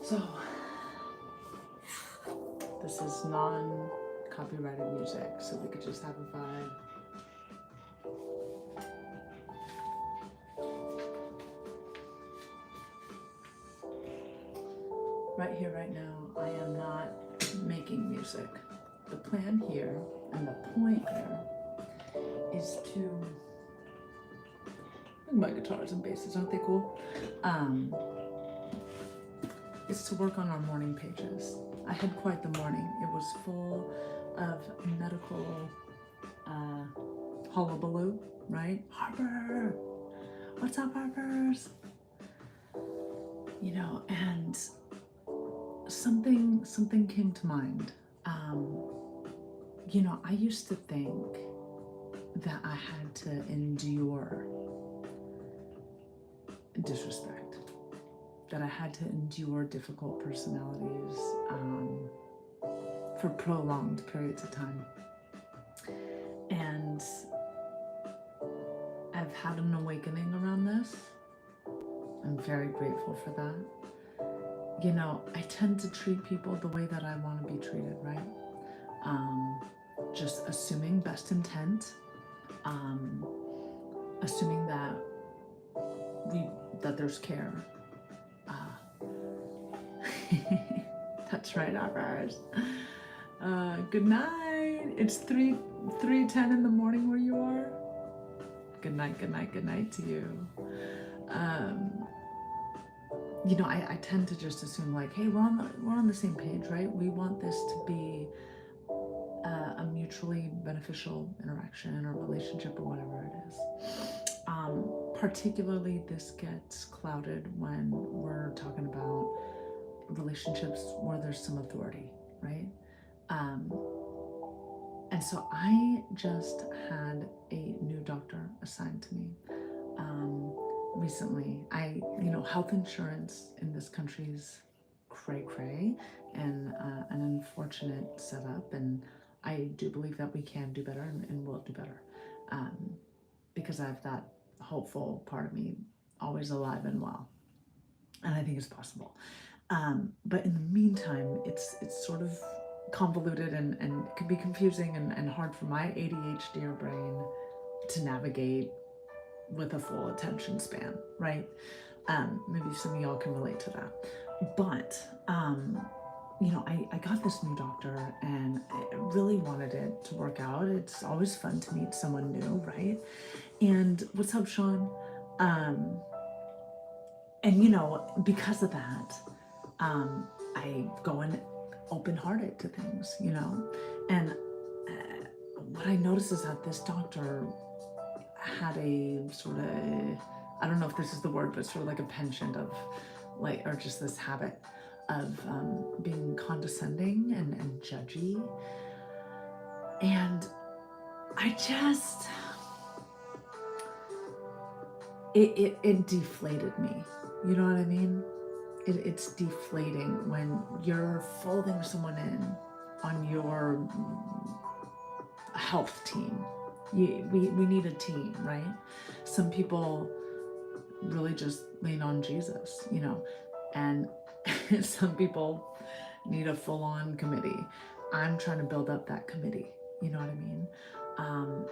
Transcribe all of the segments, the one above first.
So, this is non-copyrighted music, so we could just have a vibe. Right here, right now, I am not making music. The plan here, and the point here, is to, my guitars and basses, aren't they cool? Is to work on our morning pages. I had quite the morning. It was full of medical hullabaloo, right? Harper, what's up, Harpers? You know, and something came to mind. You know, I used to think that I had to endure disrespect, that I had to endure difficult personalities for prolonged periods of time. And I've had an awakening around this. I'm very grateful for that. You know, I tend to treat people the way that I want to be treated, right? Just assuming best intent, assuming that there's care. That's right, ours. Good night. It's 3:10 in the morning where you are. Good night, good night, good night to you. You know, I tend to just assume like, hey, we're on the same page, right? We want this to be a mutually beneficial interaction or relationship or whatever it is. Particularly this gets clouded when we're talking about relationships where there's some authority, right? And so I just had a new doctor assigned to me recently. You know, health insurance in this country is cray and an unfortunate setup, and I do believe that we can do better and will do better, because I have that hopeful part of me always alive and well, and I think it's possible. But in the meantime, it's sort of convoluted and it can be confusing and hard for my ADHD brain to navigate with a full attention span, right? Maybe some of y'all can relate to that. But, you know, I got this new doctor and I really wanted it to work out. It's always fun to meet someone new, right? And what's up, Sean? And, you know, because of that, I go in open-hearted to things, you know? And what I noticed is that this doctor had a sort of, I don't know if this is the word, but sort of like a penchant of like, or just this habit of being condescending and judgy. And I just, it deflated me. You know what I mean? It's deflating when you're folding someone in on your health team. We need a team, right? Some people really just lean on Jesus, you know, and some people need a full-on committee. I'm trying to build up that committee, you know what I mean?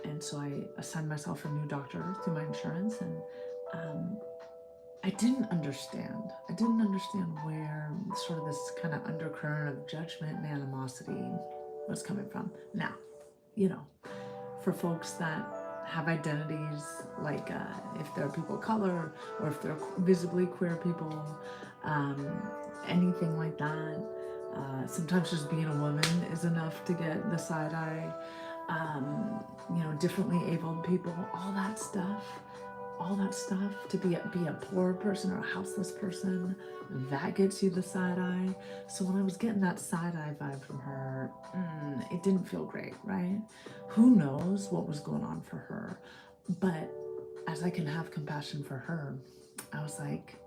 And so I assigned myself a new doctor through my insurance, and I didn't understand where sort of this kind of undercurrent of judgment and animosity was coming from. Now, you know, for folks that have identities like if they're people of color or if they're visibly queer people, anything like that, sometimes just being a woman is enough to get the side eye. You know, differently abled people, all that stuff, to be a poor person or a houseless person, that gets you the side eye. So when I was getting that side eye vibe from her, it didn't feel great, right? Who knows what was going on for her? But as I can have compassion for her, I was like,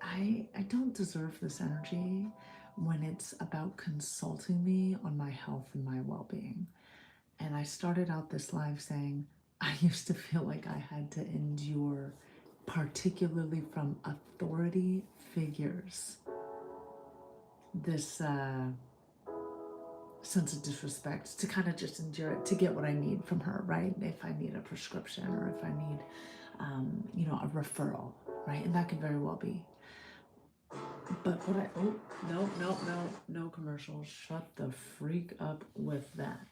I don't deserve this energy when it's about consulting me on my health and my well-being. And I started out this live saying, I used to feel like I had to endure, particularly from authority figures, this sense of disrespect, to kind of just endure it, to get what I need from her, right? If I need a prescription, or if I need, a referral, right? And that could very well be. But what no commercials. Shut the freak up with that.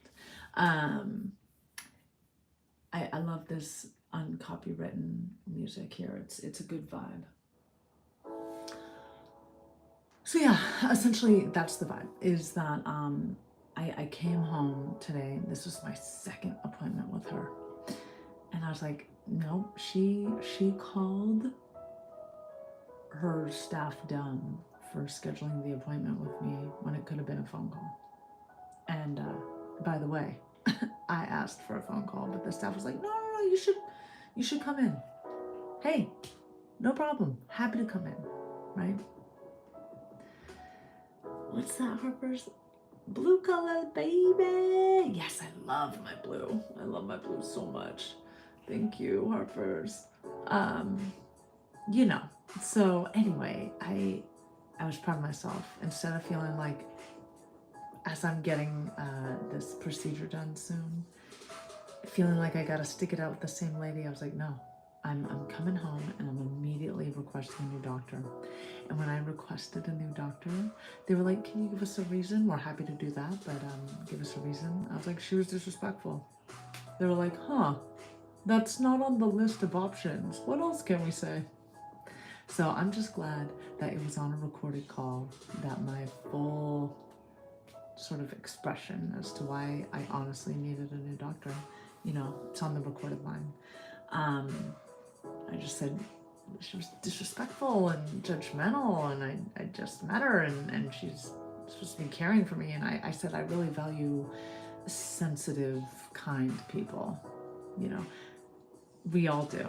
Um, I love this uncopywritten music here. It's a good vibe. So yeah, essentially that's the vibe, is that I came home today. This was my second appointment with her. And I was like, nope, she called her staff dumb for scheduling the appointment with me when it could have been a phone call. And by the way, I asked for a phone call, but the staff was like, no, you should come in. Hey, no problem. Happy to come in, right? What's that, Harper's? Blue color, baby. Yes, I love my blue. I love my blue so much. Thank you, Harper's. So anyway, I was proud of myself. Instead of feeling like, as I'm getting this procedure done soon, feeling like I gotta stick it out with the same lady, I was like, no, I'm coming home and I'm immediately requesting a new doctor. And when I requested a new doctor, they were like, can you give us a reason? We're happy to do that, but give us a reason. I was like, she was disrespectful. They were like, huh, that's not on the list of options. What else can we say? So I'm just glad that it was on a recorded call, that my full sort of expression as to why I honestly needed a new doctor, it's on the recorded line. I just said she was disrespectful and judgmental, and I just met her, and she's supposed to be caring for me. And I said, I really value sensitive, kind people. We all do.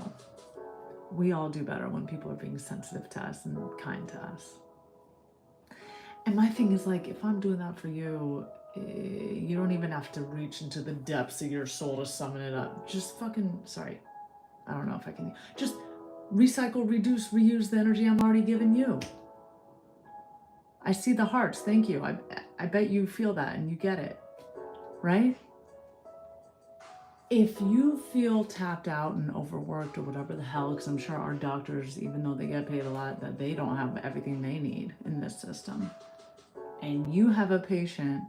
We all do better when people are being sensitive to us and kind to us. And my thing is, like, if I'm doing that for you, you don't even have to reach into the depths of your soul to summon it up. Just sorry, I don't know if I can, just recycle, reduce, reuse the energy I'm already giving you. I see the hearts, thank you. I bet you feel that and you get it, right? If you feel tapped out and overworked or whatever the hell, because I'm sure our doctors, even though they get paid a lot, that they don't have everything they need in this system, and you have a patient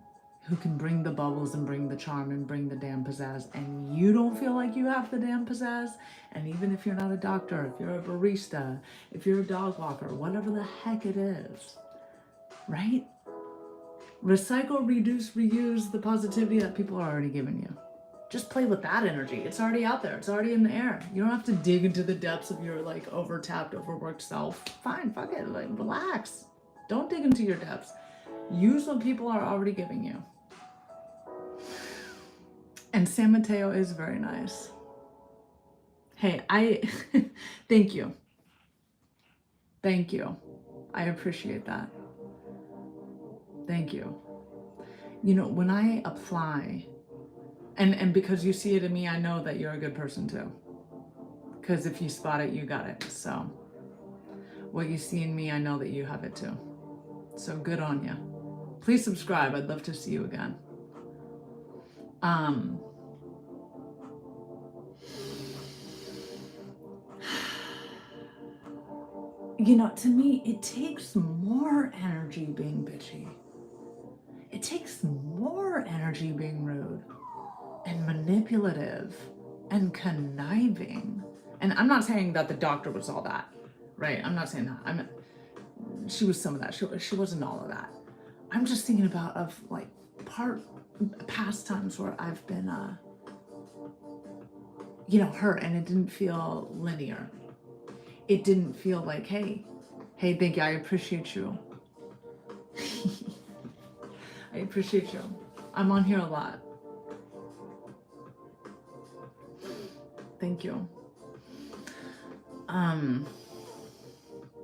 who can bring the bubbles and bring the charm and bring the damn pizzazz, and you don't feel like you have the damn pizzazz, and even if you're not a doctor, if you're a barista, if you're a dog walker, whatever the heck it is, right? Recycle, reduce, reuse the positivity that people are already giving you. Just play with that energy. It's already out there. It's already in the air. You don't have to dig into the depths of your like overtapped, overworked self. Fine, fuck it, like relax. Don't dig into your depths. Use what people are already giving you. And San Mateo is very nice. Hey, thank you. Thank you. I appreciate that. Thank you. When I apply, and because you see it in me, I know that you're a good person too. Because if you spot it, you got it. So what you see in me, I know that you have it too. So good on you. Please subscribe. I'd love to see you again. To me, it takes more energy being bitchy. It takes more energy being rude and manipulative and conniving. And I'm not saying that the doctor was all that, right? I'm not saying that. She was some of that. She wasn't all of that. I'm just thinking about past times where I've been, hurt, and it didn't feel linear. It didn't feel like, hey, thank you, I appreciate you. I appreciate you. I'm on here a lot. Thank you.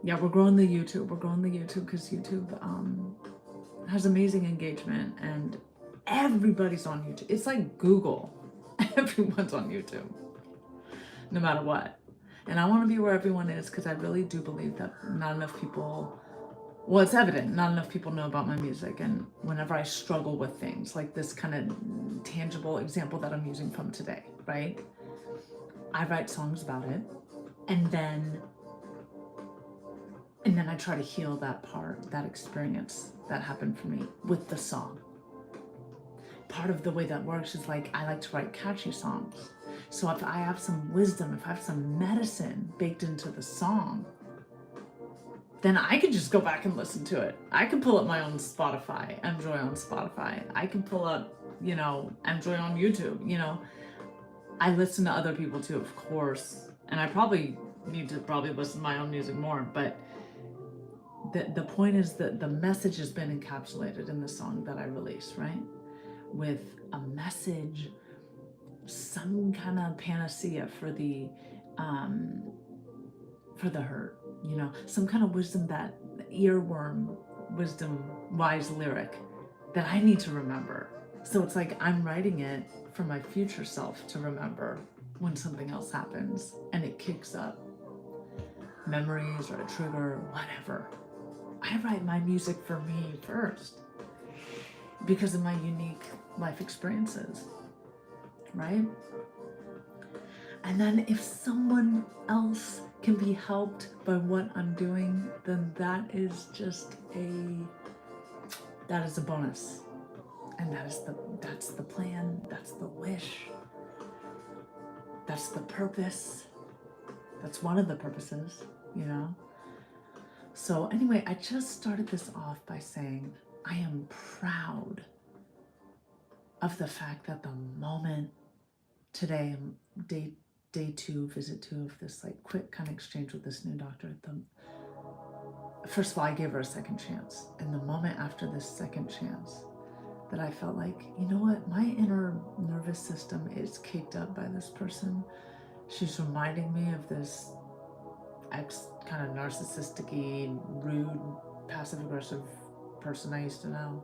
Yeah, we're growing the YouTube. We're growing the YouTube because YouTube has amazing engagement, and everybody's on YouTube. It's like Google. Everyone's on YouTube, no matter what. And I want to be where everyone is, because I really do believe that not enough people Well, it's evident. Not enough people know about my music. And whenever I struggle with things like this kind of tangible example that I'm using from today, right? I write songs about it. And then I try to heal that part, that experience that happened for me with the song. Part of the way that works is like I like to write catchy songs. So if I have some wisdom, if I have some medicine baked into the song, then I can just go back and listen to it. I can pull up my own Spotify, Mjoy on Spotify. I can pull up, Mjoy on YouTube. I listen to other people too, of course. And I probably need to listen to my own music more, but the point is that the message has been encapsulated in the song that I release, right? With a message, some kind of panacea for the hurt, some kind of wisdom, that earworm wisdom, wise lyric that I need to remember. So it's like I'm writing it for my future self to remember when something else happens and it kicks up memories or a trigger, whatever. I write my music for me first because of my unique life experiences, right? And then if someone else can be helped by what I'm doing, then that is a bonus. And that's the plan, that's the wish, that's the purpose. That's one of the purposes, So anyway, I just started this off by saying I am proud of the fact that the moment today, day 2, visit 2 of this like quick kind of exchange with this new doctor, first of all, I gave her a second chance. And the moment after this second chance, that I felt like, you know what, my inner nervous system is caked up by this person. She's reminding me of this kind of narcissistic-y, rude, passive-aggressive person I used to know.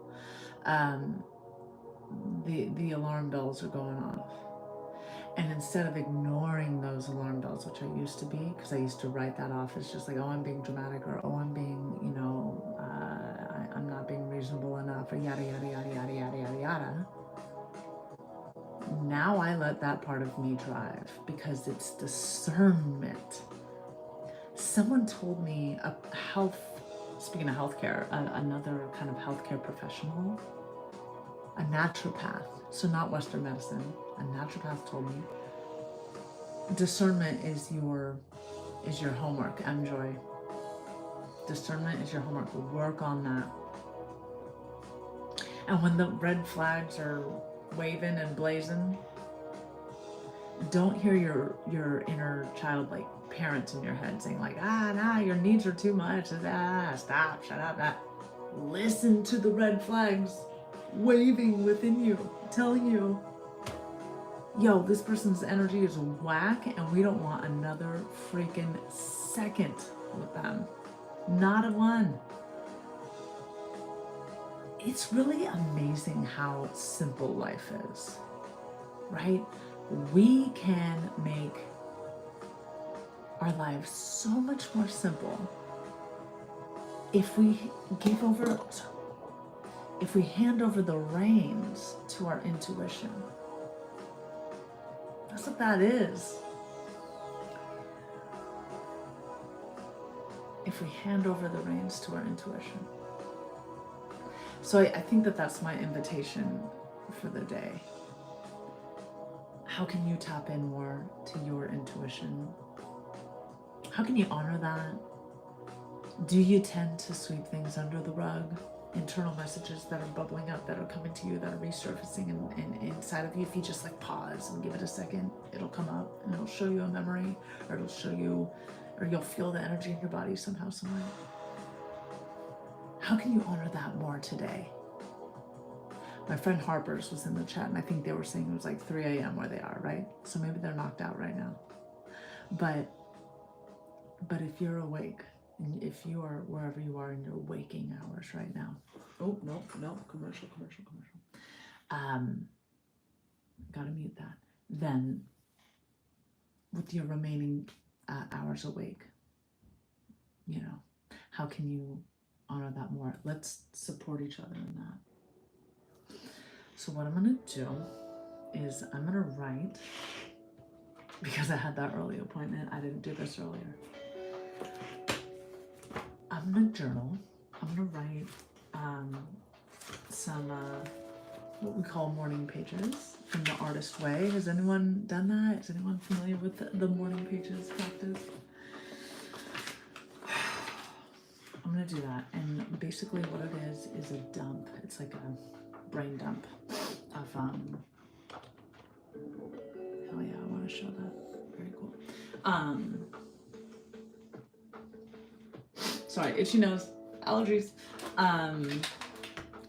The alarm bells are going off. And instead of ignoring those alarm bells, which I used to be, because I used to write that off as just like, oh, I'm being dramatic, or oh, I'm being, I'm not being reasonable enough, or yada, yada, yada, yada, yada, yada, yada. Now I let that part of me drive because it's discernment. Someone told me, speaking of healthcare, another kind of healthcare professional, a naturopath, so not Western medicine, a naturopath told me, discernment is your homework, Mjoy. Discernment is your homework. Work on that. And when the red flags are waving and blazing, don't hear your inner child, like parents in your head saying like, nah, your needs are too much, stop, shut up, Listen to the red flags waving within you, telling you, yo, this person's energy is whack and we don't want another freaking second with them. Not a one. It's really amazing how simple life is, right? We can make our lives so much more simple if we hand over the reins to our intuition. That's what that is. If we hand over the reins to our intuition. So I think that's my invitation for the day. How can you tap in more to your intuition? How can you honor that? Do you tend to sweep things under the rug? Internal messages that are bubbling up, that are coming to you, that are resurfacing inside of you. If you just like pause and give it a second, it'll come up and it'll show you a memory, or it'll show you, or you'll feel the energy in your body somehow, some way. How can you honor that more today? My friend Harper's was in the chat, and I think they were saying it was like 3 a.m. where they are, right? So maybe they're knocked out right now. But if you're awake, and if you are wherever you are in your waking hours right now, oh, no, commercial. Gotta mute that. Then, with your remaining hours awake, how can you honor that more. Let's support each other in that. So what I'm gonna do is I'm gonna write, because I had that early appointment, I didn't do this earlier. I'm gonna journal. I'm gonna write some what we call morning pages from the artist way. Has anyone done that? Is anyone familiar with the morning pages practice? I'm gonna do that, and basically what it is a dump. It's like a brain dump of hell yeah, I want to show that. Very cool. Sorry, itchy nose, allergies.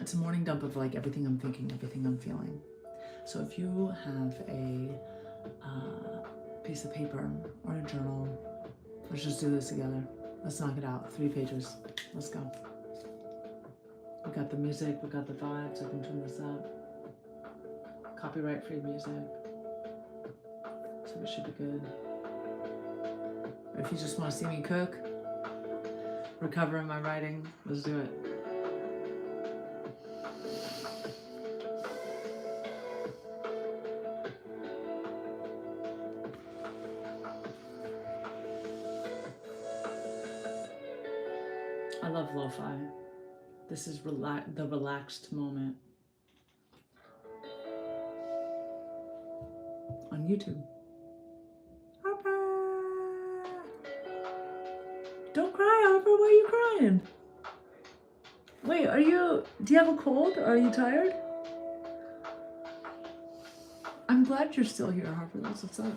It's a morning dump of like everything I'm thinking, everything I'm feeling. So if you have a piece of paper or a journal, let's just do this together. Let's knock it out. 3 pages. Let's go. We got the music, we got the vibes. I can turn this up. Copyright free music. So it should be good. Or if you just want to see me cook, recover in my writing, let's do it. I love lo-fi. This is the relaxed moment on YouTube. Harper! Don't cry, Harper. Why are you crying? Wait, do you have a cold? Or are you tired? I'm glad you're still here, Harper. That's what's up.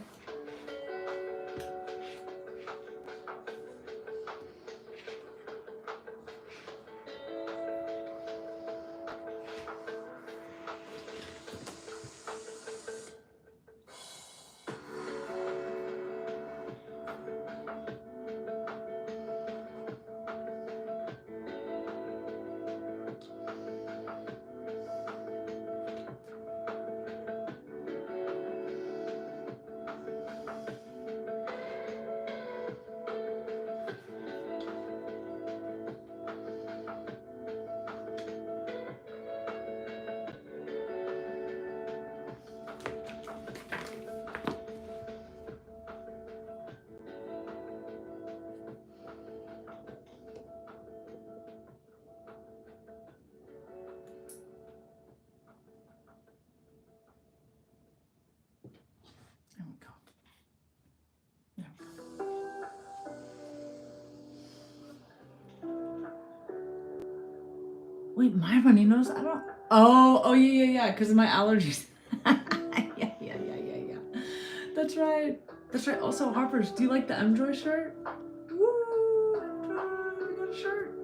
Wait, my runny nose? I don't. Oh, yeah, because of my allergies. Yeah. That's right. Also, Harper's, do you like the Mjoy shirt? Woo, Mjoy, we got a shirt.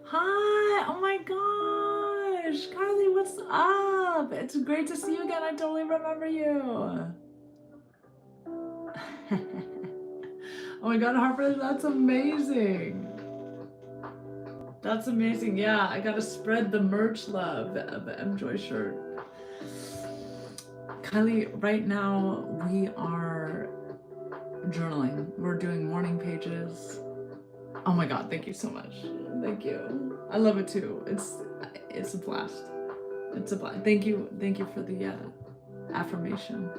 Hi, oh my gosh, Carly, what's up? It's great to see you again. I totally remember you. Oh my god, Harper, that's amazing. That's amazing. Yeah, I gotta spread the merch love of the Mjoy shirt. Kylie, right now we are journaling. We're doing morning pages. Oh my god, thank you so much. Thank you. I love it too. It's a blast. It's a blast. Thank you for the affirmation.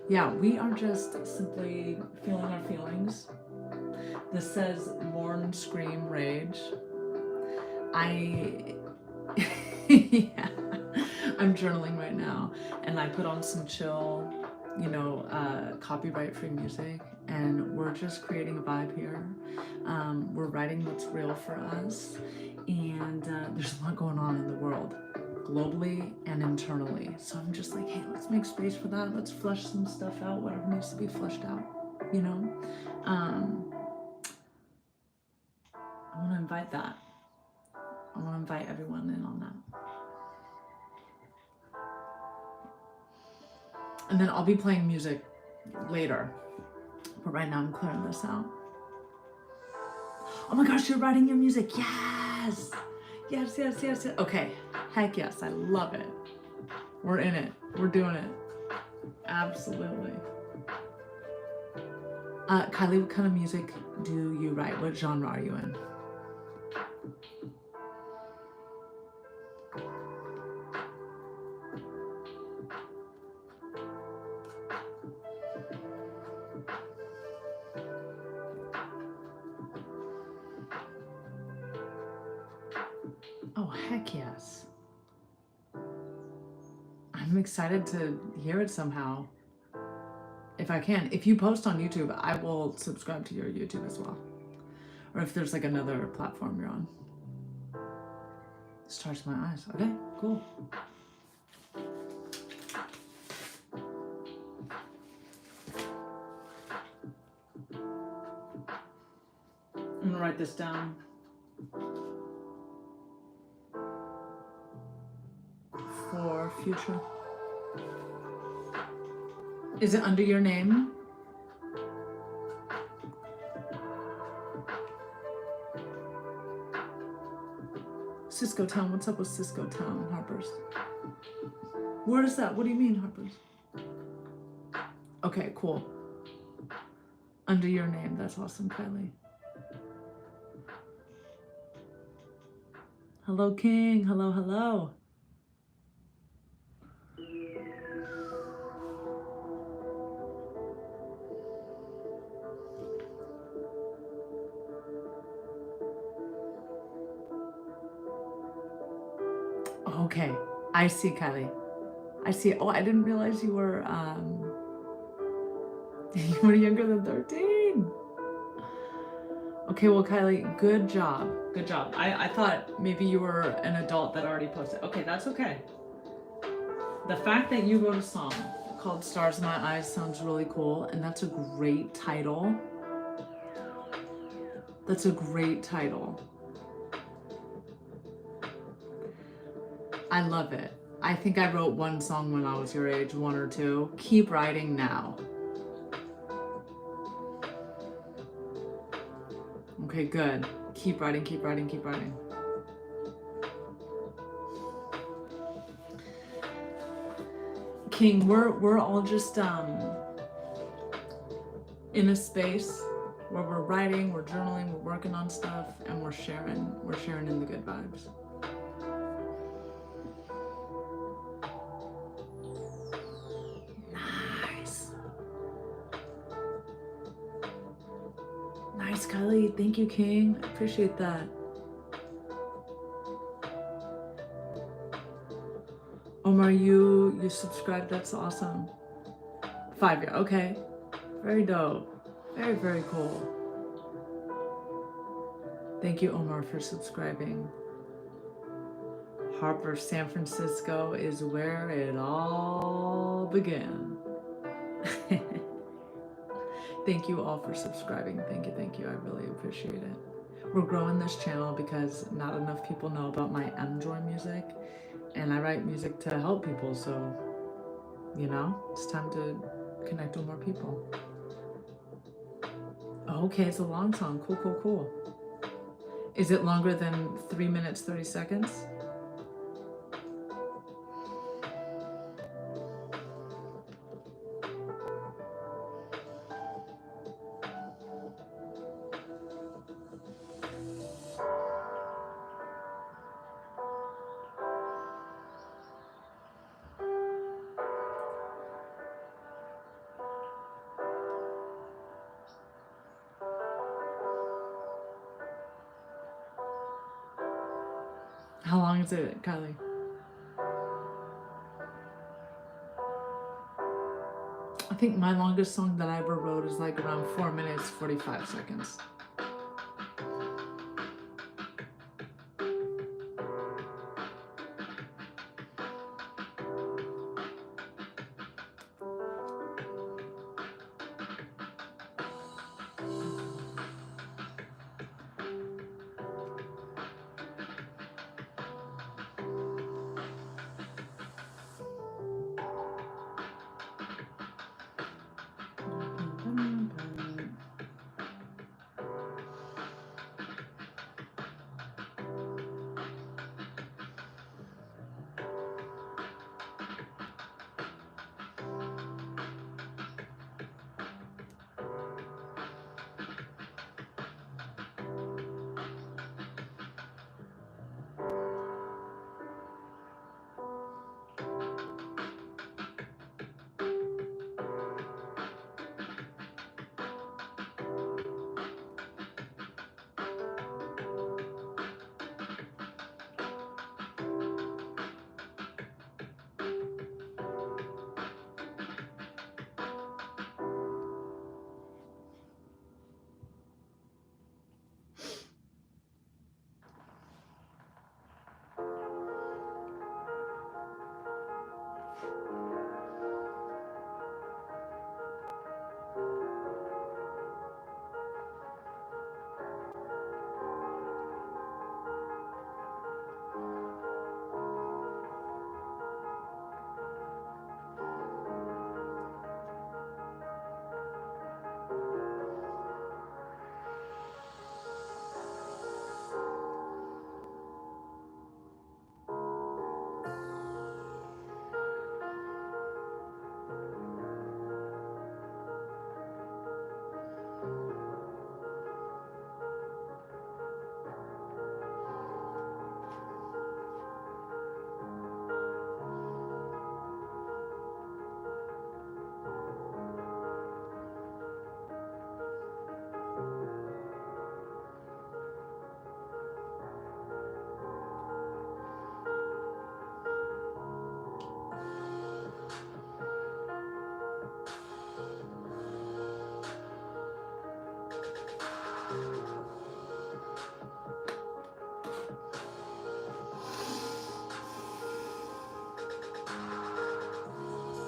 Yeah, we are just simply feeling our feelings. This says mourn, scream, rage. I, yeah, I'm journaling right now, and I put on some chill, copyright free music, and we're just creating a vibe here. We're writing what's real for us, and there's a lot going on in the world, globally and internally. So I'm just like, hey, let's make space for that. Let's flush some stuff out, whatever needs to be flushed out, you know? Um, I want to invite that. I want to invite everyone in on that. And then I'll be playing music later. But right now I'm clearing this out. Oh my gosh, you're writing your music. Yes. Yes, yes, yes, yes. Okay. Heck yes. I love it. We're in it. We're doing it. Absolutely. Kylie, what kind of music do you write? What genre are you in? Oh, heck yes. I'm excited to hear it somehow. If I can. If you post on YouTube, I will subscribe to your YouTube as well. Or if there's like another platform you're on. Stars in my eyes. Okay, cool. I'm gonna write this down. For future. Is it under your name? Cisco Town. What's up with Cisco Town, Harper's? Where is that? What do you mean, Harper's? Okay, cool. Under your name. That's awesome, Kylie. Hello, King. Hello, hello. Okay, I see, Kylie. I see. Oh, I didn't realize you were you were younger than 13. Okay, well, Kylie, good job. Good job. I thought maybe you were an adult that already posted. Okay, that's okay. The fact that you wrote a song called Stars in My Eyes sounds really cool, and that's a great title. That's a great title. I love it. I think I wrote one song when I was your age, 1 or 2. Keep writing now. Okay, good. Keep writing, keep writing, keep writing. King, we're all just in a space where we're writing, we're journaling, we're working on stuff, and we're sharing in the good vibes. Nice, Kylie. Thank you, King. I appreciate that. Omar, you subscribed. That's awesome. 5 year. Okay. Very dope. Very, very cool. Thank you, Omar, for subscribing. Harper, San Francisco is where it all began. Thank you all for subscribing. Thank you, thank you. I really appreciate it. We're growing this channel because not enough people know about my Mjoy music, and I write music to help people, so, it's time to connect with more people. Okay, it's a long song. Cool, cool, cool. Is it longer than 3 minutes, 30 seconds? How long is it, Kylie? I think my longest song that I ever wrote is like around 4 minutes, 45 seconds.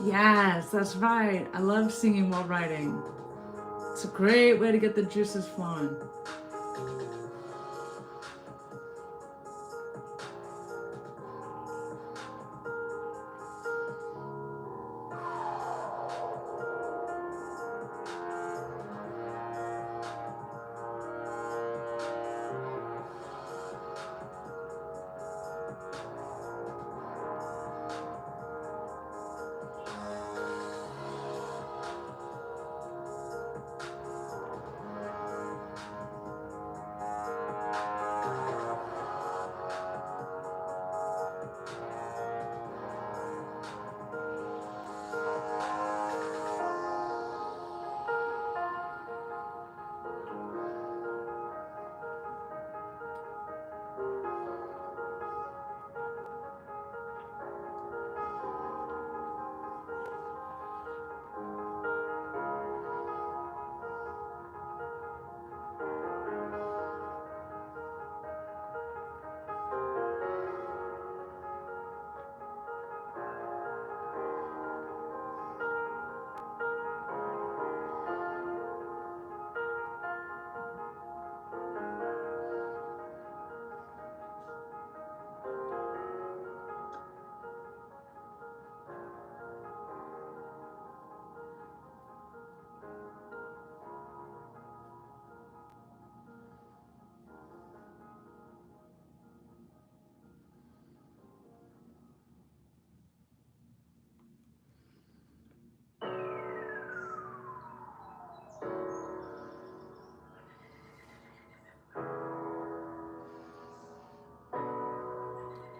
Yes, that's right. I love singing while writing. It's a great way to get the juices flowing.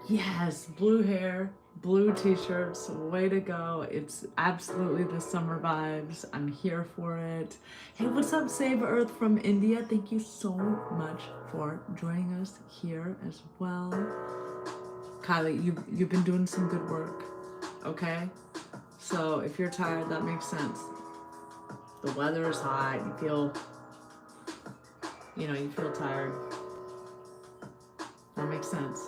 Yes, blue hair, blue t-shirts, way to go. It's absolutely the summer vibes. I'm here for it. Hey, what's up, Save Earth from India? Thank you so much for joining us here as well. Kylie, you've been doing some good work, okay? So if you're tired, that makes sense. The weather is hot, you feel tired. That makes sense.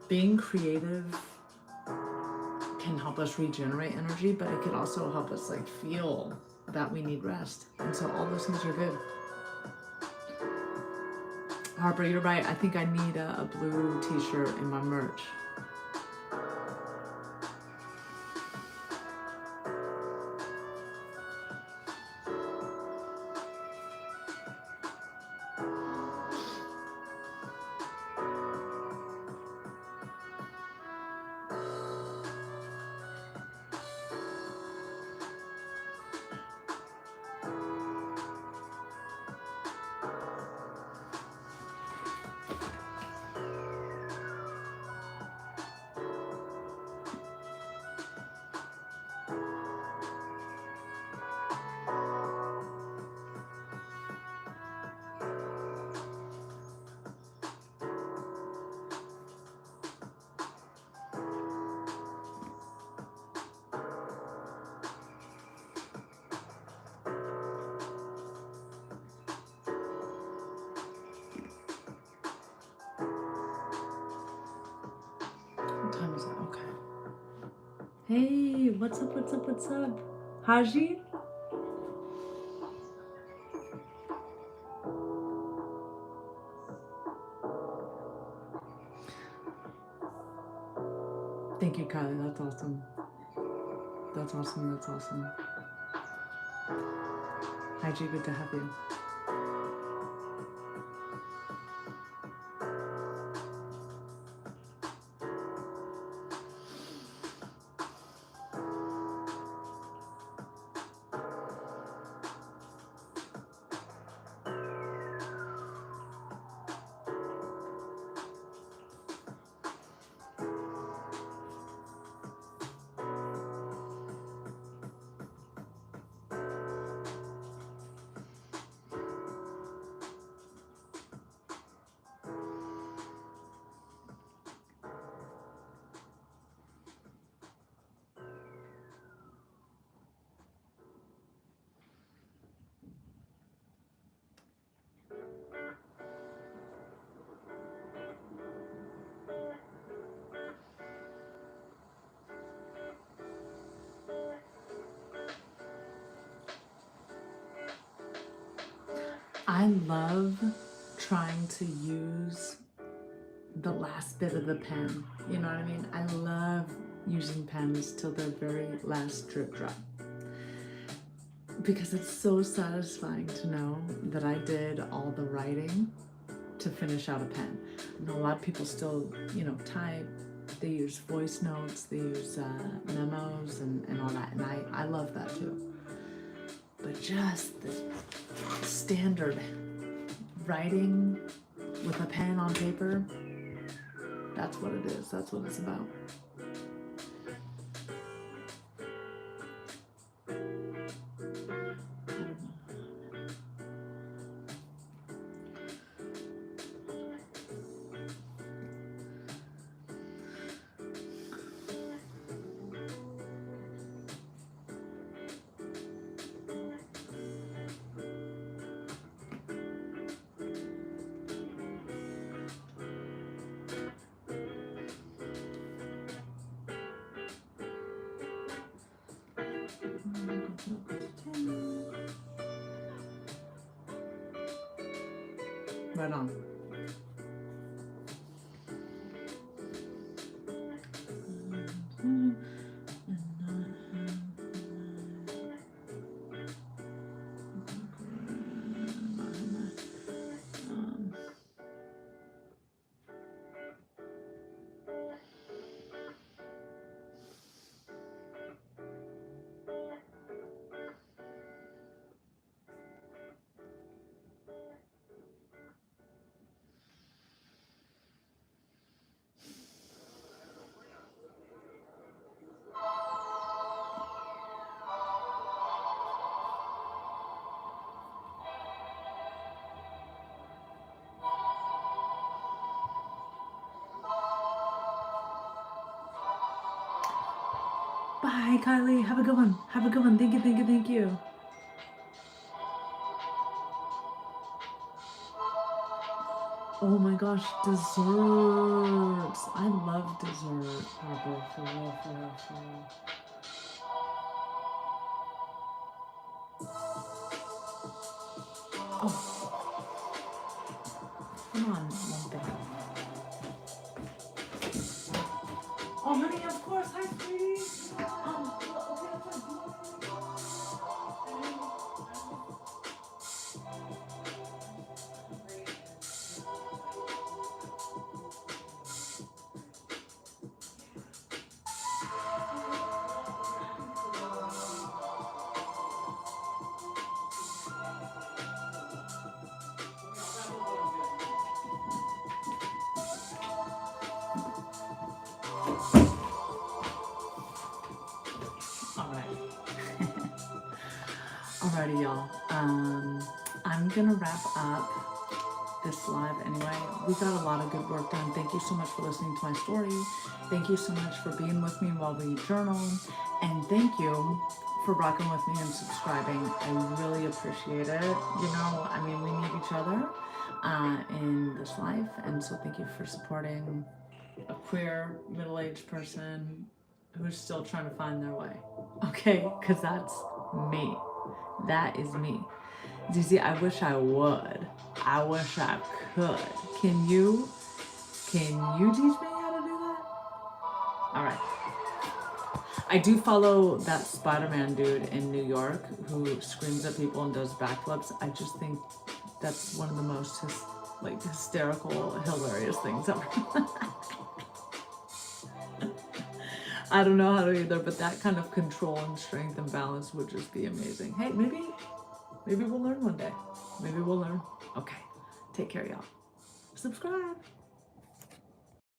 Being creative can help us regenerate energy, but it can also help us like feel that we need rest. And so all those things are good. Harper, you're right. I think I need a blue t-shirt in my merch. What time is it? Okay. Hey, what's up, what's up, what's up? Haji? Thank you, Kylie. That's awesome. That's awesome. That's awesome. Haji, good to have you. I love trying to use the last bit of the pen. You know what I mean? I love using pens till their very last drip drop. Because it's so satisfying to know that I did all the writing to finish out a pen. I know a lot of people still, type. They use voice notes, they use memos and all that. And I love that too. But just the standard writing with a pen on paper, that's what it is. That's what it's about. Right on. Bye, Kylie. Have a good one. Have a good one. Thank you, thank you, thank you. Oh my gosh, desserts. I love dessert, Harper. For real, for real, for real. Oh, come on, one thing. Oh, honey, of course. Hi, sweetie. All right. Alrighty, y'all. I'm gonna wrap up this live anyway. We got a lot of good work done. Thank you so much for listening to my story. Thank you so much for being with me while we journal. And thank you for rocking with me and subscribing. I really appreciate it. You know, I mean, we need each other in this life. And so thank you for supporting a queer middle-aged person who's still trying to find their way. Okay? Because that's me. That is me. Dizzy, I wish I would. I wish I could. Can you teach me how to do that? All right. I do follow that Spider-Man dude in New York who screams at people and does backflips. I just think that's one of the most hysterical, hilarious things ever. I don't know how to either, but that kind of control and strength and balance would just be amazing. Hey, maybe we'll learn one day. Maybe we'll learn. Okay. Take care, y'all. Subscribe.